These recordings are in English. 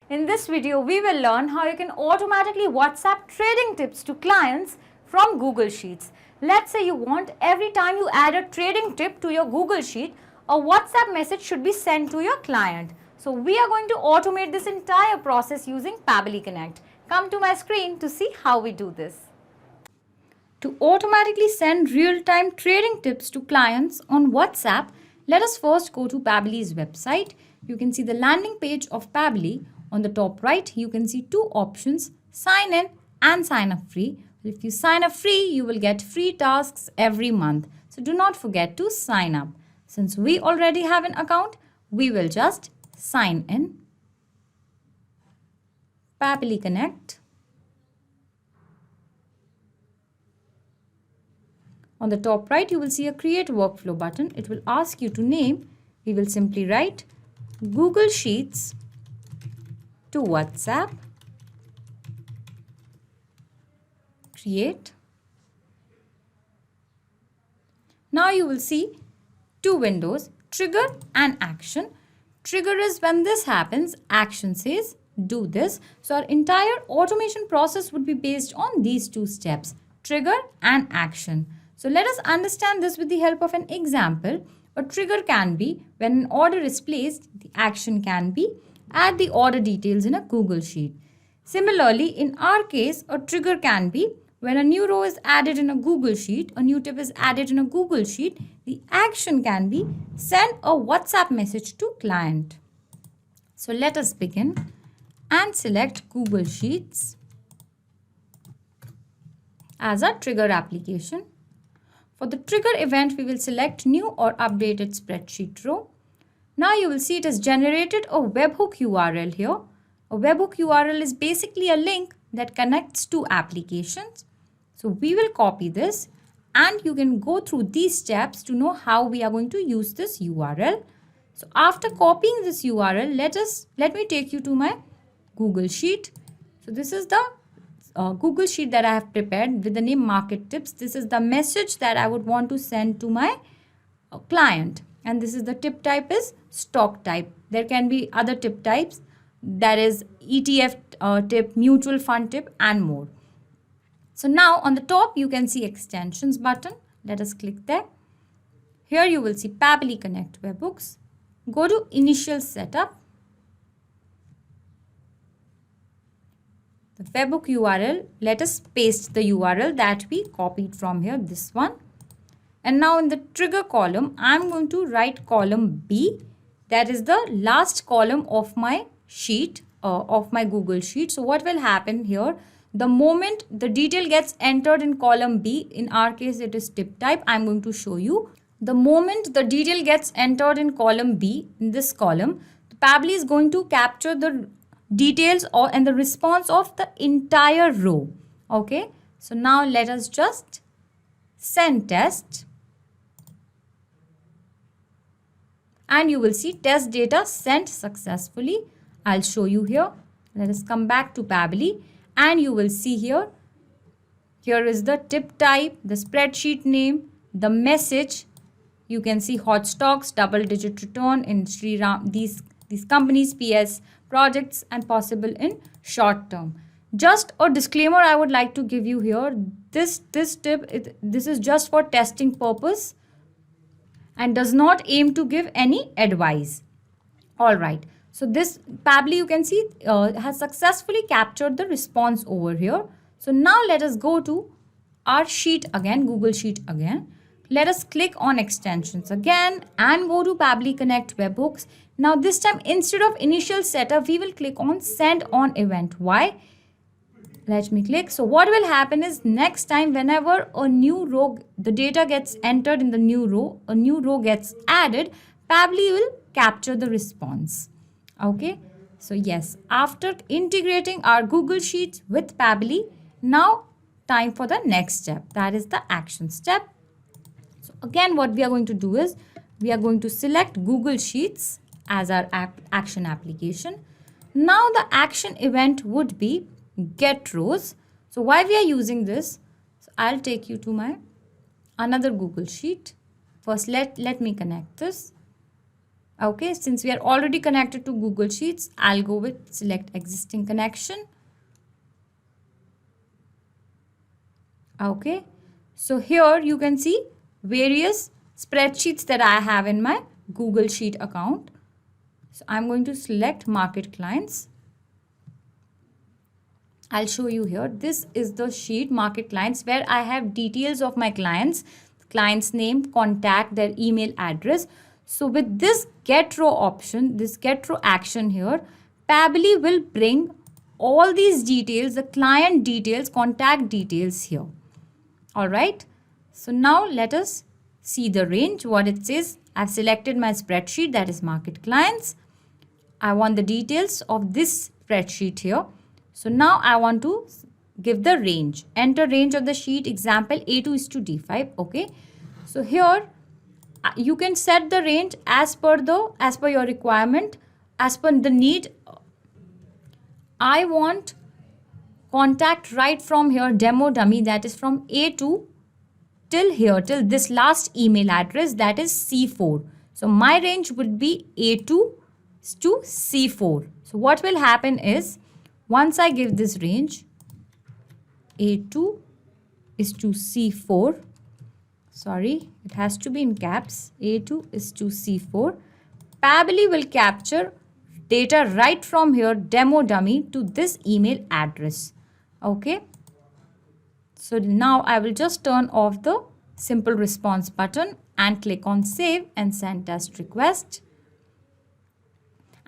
In this video, we will learn how you can automatically WhatsApp trading tips to clients from Google Sheets. Let's say you want every time you add a trading tip to your Google Sheet, a WhatsApp message should be sent to your client. So we are going to automate this entire process using Pabbly Connect. Come to my screen to see how we do this. To automatically send real-time trading tips to clients on WhatsApp, let us first go to Pabbly's website. You can see the landing page of Pabbly. On the top right, you can see two options, sign in and sign up free. If you sign up free, you will get free tasks every month. So do not forget to sign up. Since we already have an account, we will just sign in. Pabbly Connect. On the top right, you will see a create workflow button. It will ask you to name. We will simply write Google Sheets to WhatsApp. Create. Now you will see two windows, trigger and action. Trigger is when this happens, action says do this. So our entire automation process would be based on these two steps, trigger and action. So let us understand this with the help of an example. A trigger can be when an order is placed, the action can be add the order details in a Google Sheet. Similarly, in our case, a trigger can be when a new row is added in a Google Sheet, a new tip is added in a Google Sheet, the action can be send a WhatsApp message to client. So let us begin and select Google Sheets as a trigger application. For the trigger event, we will select new or updated spreadsheet row. Now you will see it has generated a webhook URL here. A webhook URL is basically a link that connects two applications. So we will copy this and you can go through these steps to know how we are going to use this URL. So after copying this URL, let me take you to my Google Sheet. So this is the Google Sheet that I have prepared with the name Market Tips. This is the message that I would want to send to my client. And this is the tip type is stock type. There can be other tip types, that is ETF tip, mutual fund tip and more. So now on the top you can see extensions button. Let us click there. Here you will see Pabbly Connect webhooks. Go to initial setup. The webhook URL, let us paste the URL that we copied from here, this one. And now in the trigger column, I'm going to write column B. That is the last column of my sheet, of my Google Sheet. So what will happen here? The moment the detail gets entered in column B, in our case it is tip type, I'm going to show you. The moment the detail gets entered in column B, in this column, Pabbly is going to capture the details and the response of the entire row. Okay, so now let us just send test. And you will see test data sent successfully. I'll show you here. Let us come back to Pabbly and you will see here. Here is the tip type, the spreadsheet name, the message. You can see hot stocks, double digit return in Sri Ram, these companies, PS projects and possible in short term. Just a disclaimer I would like to give you here. This tip, this is just for testing purpose and does not aim to give any advice. Alright, so this Pabbly you can see has successfully captured the response over here. So now let us go to our sheet again, Google Sheet again. Let us click on extensions again and go to Pabbly Connect webhooks. Now this time instead of initial setup, we will click on send on event. Why? Let me click. So what will happen is next time whenever a new row, the data gets entered in the new row, a new row gets added, Pabbly will capture the response. Okay. So yes, after integrating our Google Sheets with Pabbly, now time for the next step. That is the action step. So again, what we are going to do is we are going to select Google Sheets as our action application. Now the action event would be get rows. So why we are using this? So I'll take you to my another Google Sheet. First, let me connect this. Okay, since we are already connected to Google Sheets, I'll go with select existing connection. Okay, so here you can see various spreadsheets that I have in my Google Sheet account. So I'm going to select market clients. I'll show you here. This is the sheet market clients where I have details of my client's name, contact, their email address. So with this get row option, this get row action here, Pabbly will bring all these details, the client details, contact details here. All right. So now let us see the range, what it says. I've selected my spreadsheet, that is market clients. I want the details of this spreadsheet here. So now I want to give the range. Enter range of the sheet, example A2 is to D5. Okay. So here you can set the range as per your requirement, as per the need. I want contact right from here, demo dummy, that is from A2 till here, till this last email address, that is C4. So my range would be A2 to C4. So what will happen is, once I give this range, A2 is to C4, sorry, it has to be in caps, A2 is to C4, Pabbly will capture data right from here, demo dummy, to this email address. Okay. So now I will just turn off the simple response button and click on save and send test request.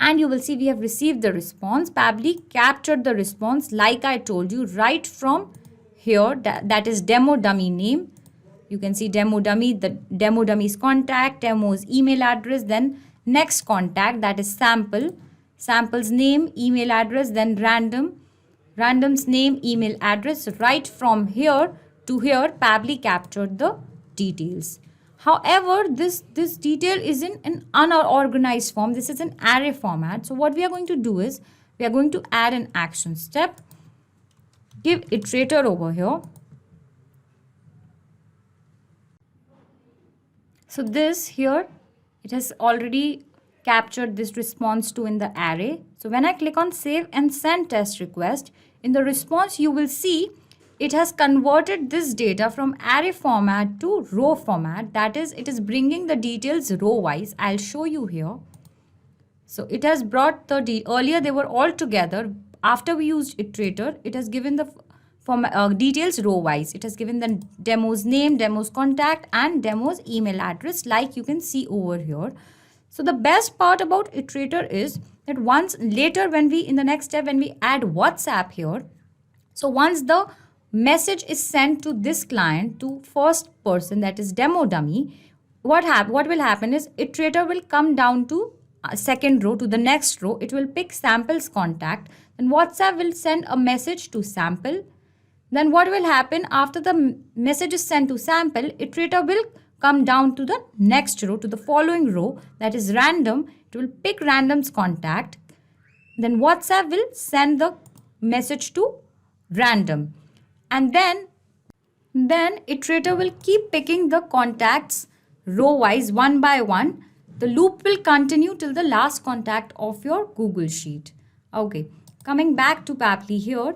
And you will see we have received the response. Pabbly captured the response like I told you right from here, that is demo dummy name. You can see demo dummy, the demo dummy's contact, demo's email address, then next contact, that is sample, sample's name, email address, then random's name, email address. Right from here to here, Pabbly captured the details. However, this detail is in an unorganized form. This is an array format. So what we are going to do is, we are going to add an action step. Give iterator over here. So this here, it has already captured this response to in the array. So when I click on save and send test request, in the response you will see it has converted this data from array format to row format. That is, it is bringing the details row wise. I'll show you here. So it has brought the earlier they were all together. After we used iterator, it has given the details row wise. It has given the demo's name, demo's contact, and demo's email address, like you can see over here. So the best part about iterator is that once later, when we in the next step, when we add WhatsApp here, so once the message is sent to this client, to first person, that is demo dummy, what will happen is iterator will come down to second row, to the next row. It will pick sample's contact, and WhatsApp will send a message to sample. Then what will happen after the message is sent to sample, iterator will come down to the next row, to the following row, that is random. It will pick random's contact. Then WhatsApp will send the message to random. And then iterator will keep picking the contacts row wise, one by one. The loop will continue till the last contact of your Google Sheet. Okay, coming back to Pabbly here.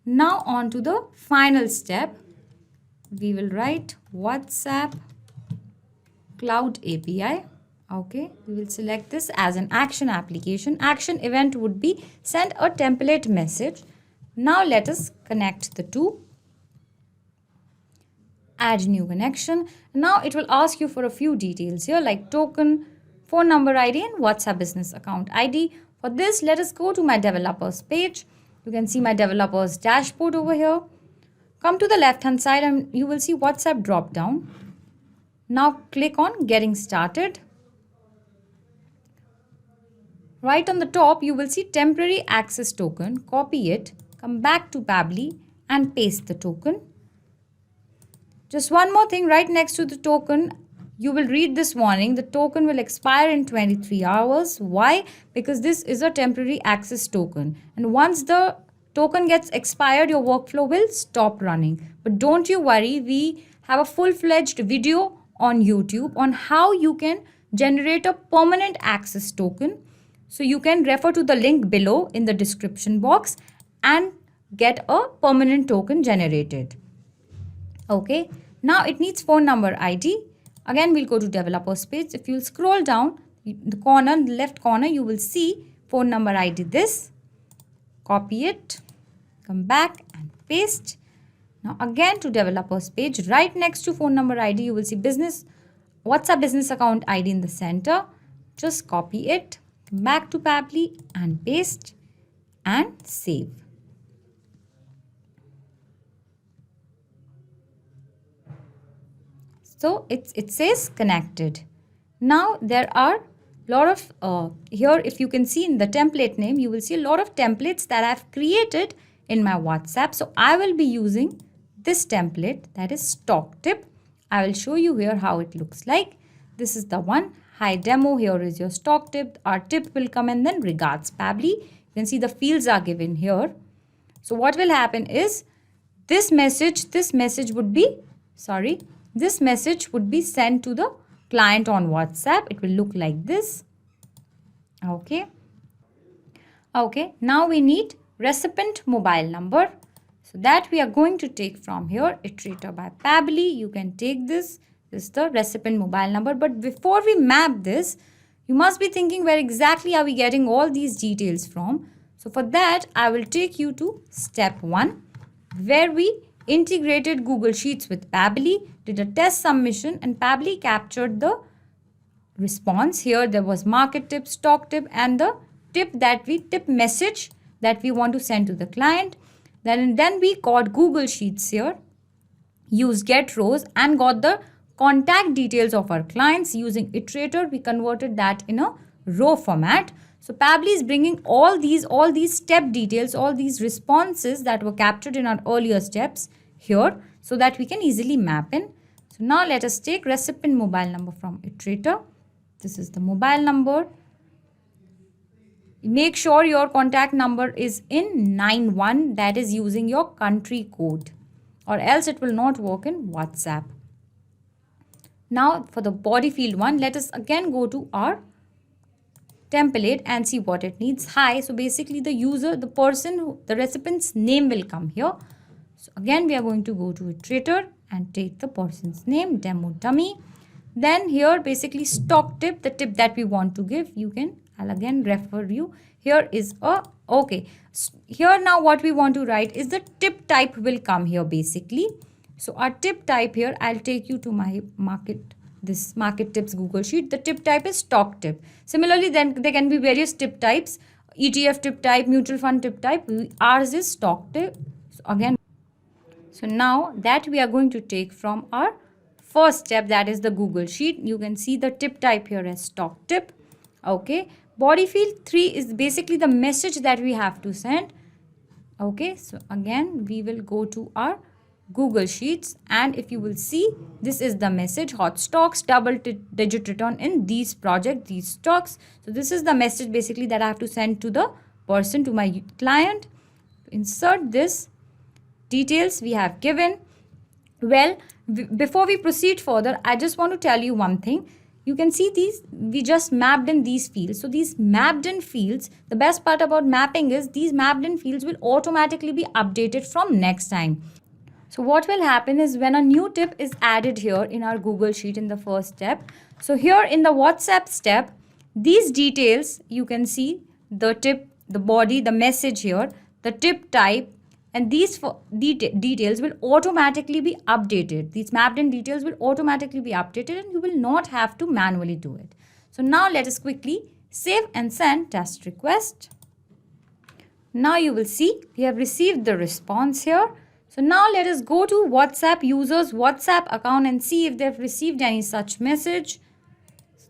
Now on to the final step. We will write WhatsApp Cloud API. Okay, we will select this as an action application. Action event would be send a template message. Now let us connect the two. Add new connection. Now it will ask you for a few details here, like token, phone number ID, and WhatsApp business account ID. For this, let us go to my developers page. You can see my developers dashboard over here. Come to the left hand side and you will see WhatsApp drop down. Now click on getting started. Right on the top, you will see temporary access token. Copy it, come back to Pabbly and paste the token. Just one more thing, right next to the token, you will read this warning. The token will expire in 23 hours. Why? Because this is a temporary access token. And once the token gets expired, your workflow will stop running. But don't you worry, we have a full-fledged video on YouTube on how you can generate a permanent access token. So you can refer to the link below in the description box and get a permanent token generated. Okay, now it needs phone number ID. Again, we'll go to developers page. If you'll scroll down the corner, left corner, you will see phone number ID this. Copy it, come back and paste. Now again to developers page, right next to phone number ID, you will see WhatsApp business account ID in the center. Just copy it, come back to Pabbly and paste and save. So it says connected. Now there are lot of here, if you can see in the template name, you will see a lot of templates that I've created in my WhatsApp. So I will be using this template, that is stock tip. I will show you here how it looks like. This is the one. Hi demo, here is your stock tip. Our tip will come and then regards Pabbly. You can see the fields are given here. So what will happen is this message would be sent to the client on WhatsApp. It will look like this. Okay, now we need recipient mobile number. So that we are going to take from here, Iterator by Pabbly. You can take this. This is the recipient mobile number. But before we map this, you must be thinking, where exactly are we getting all these details from? So for that, I will take you to step 1, where we integrated Google Sheets with Pabbly, did a test submission, and Pabbly captured the response. Here there was market tip, stock tip, and the tip message that we want to send to the client. Then we got Google Sheets here, used get rows and got the contact details of our clients. Using Iterator, we converted that in a row format. So Pabbly is bringing all these step details, all these responses that were captured in our earlier steps here, so that we can easily map in. So now let us take recipient mobile number from Iterator. This is the mobile number. Make sure your contact number is in 91, that is using your country code, or else it will not work in WhatsApp. Now for the body field 1, let us again go to our template and see what it needs. Hi, so basically the recipient's name will come here. So again we are going to go to Iterator and take the person's name, demo dummy. Then here basically stock tip, the tip that we want to give. I'll again refer you. Here is here now what we want to write is the tip type will come here basically. So our tip type here, I'll take you to my market tips Google Sheet. The tip type is stock tip. Similarly, then there can be various tip types, ETF tip type, mutual fund tip type. Ours is stock tip. So now that we are going to take from our first step, that is the Google Sheet. You can see the tip type here as stock tip. Okay, body field 3 is basically the message that we have to send. Okay, so again we will go to our Google Sheets, and if you will see, this is the message: hot stocks, double-digit return in these projects, these stocks. So this is the message basically that I have to send to the person, to my client. Insert this details we have given. Well, before we proceed further, I just want to tell you one thing. You can see these, we just mapped in these fields. So these mapped in fields, the best part about mapping is these mapped in fields will automatically be updated from next time. So what will happen is when a new tip is added here in our Google Sheet in the first step. So here in the WhatsApp step, these details, you can see the tip, the body, the message here, the tip type, and these details will automatically be updated. These mapped in details will automatically be updated and you will not have to manually do it. So now let us quickly save and send test request. Now you will see we have received the response here. So now let us go to WhatsApp users WhatsApp account and see if they have received any such message.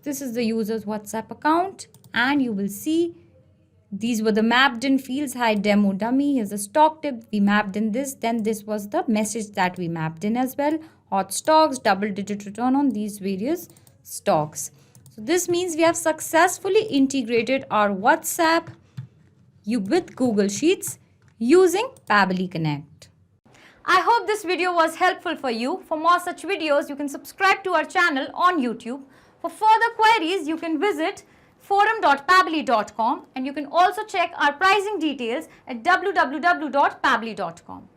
This is the user's WhatsApp account and you will see these were the mapped in fields. Hi demo dummy, here's the stock tip, we mapped in this. Then this was the message that we mapped in as well. Hot stocks, double-digit return on these various stocks. So this means we have successfully integrated our WhatsApp with Google Sheets using Pabbly Connect. I hope this video was helpful for you. For more such videos, you can subscribe to our channel on YouTube. For further queries, you can visit forum.pabbly.com and you can also check our pricing details at www.pabbly.com.